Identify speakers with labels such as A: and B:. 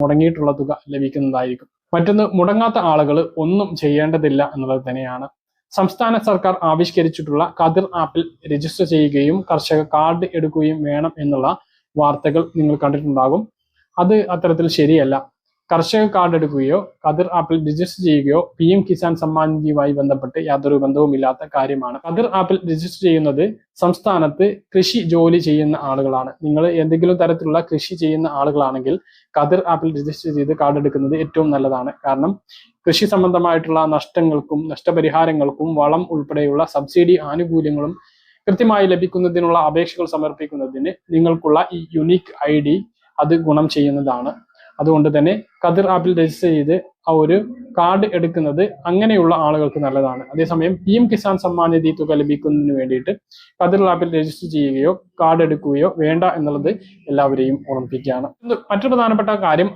A: മുടങ്ങിയിട്ടുള്ള തുക ലഭിക്കുന്നതായിരിക്കും. മറ്റൊന്ന്, മുടങ്ങാത്ത ആളുകൾ ഒന്നും ചെയ്യേണ്ടതില്ല എന്നുള്ളത് തന്നെയാണ്. സംസ്ഥാന സർക്കാർ ആവിഷ്കരിച്ചിട്ടുള്ള കതിർ ആപ്പിൽ രജിസ്റ്റർ ചെയ്യുകയും കർഷക കാർഡ് എടുക്കുകയും വേണം എന്നുള്ള വാർത്തകൾ നിങ്ങൾ കണ്ടിട്ടുണ്ടാകും. അത് അത്തരത്തിൽ ശരിയല്ല. കർഷക കാർഡ് എടുക്കുകയോ കതിർ ആപ്പിൽ രജിസ്റ്റർ ചെയ്യുകയോ PM കിസാൻ സമ്മാൻ നിധിയുമായി ബന്ധപ്പെട്ട് യാതൊരു ബന്ധവുമില്ലാത്ത കാര്യമാണ്. കതിർ ആപ്പിൽ രജിസ്റ്റർ ചെയ്യുന്നത് സംസ്ഥാനത്ത് കൃഷി ജോലി ചെയ്യുന്ന ആളുകളാണ്. നിങ്ങൾ എന്തെങ്കിലും തരത്തിലുള്ള കൃഷി ചെയ്യുന്ന ആളുകളാണെങ്കിൽ കതിർ ആപ്പിൽ രജിസ്റ്റർ ചെയ്ത് കാർഡ് എടുക്കുന്നത് ഏറ്റവും നല്ലതാണ്. കാരണം കൃഷി സംബന്ധമായിട്ടുള്ള നഷ്ടങ്ങൾക്കും നഷ്ടപരിഹാരങ്ങൾക്കും വളം ഉൾപ്പെടെയുള്ള സബ്സിഡി ആനുകൂല്യങ്ങളും കൃത്യമായി ലഭിക്കുന്നതിനുള്ള അപേക്ഷകൾ സമർപ്പിക്കുന്നതിന് നിങ്ങൾക്കുള്ള ഈ യുണീക്ക് ID അത് ഗുണം ചെയ്യുന്നതാണ്. അതുകൊണ്ട് തന്നെ കതിർ ആപ്പിൽ രജിസ്റ്റർ ചെയ്ത് ആ ഒരു കാർഡ് എടുക്കുന്നത് അങ്ങനെയുള്ള ആളുകൾക്ക് നല്ലതാണ്. അതേസമയം PM കിസാൻ സമ്മാൻ നിധി തുക ലഭിക്കുന്നതിന് വേണ്ടിയിട്ട് കതിർ ആപ്പിൽ രജിസ്റ്റർ ചെയ്യുകയോ കാർഡ് എടുക്കുകയോ വേണ്ട എന്നുള്ളത് എല്ലാവരെയും ഓർമ്മിപ്പിക്കുകയാണ്. മറ്റൊരു പ്രധാനപ്പെട്ട കാര്യം,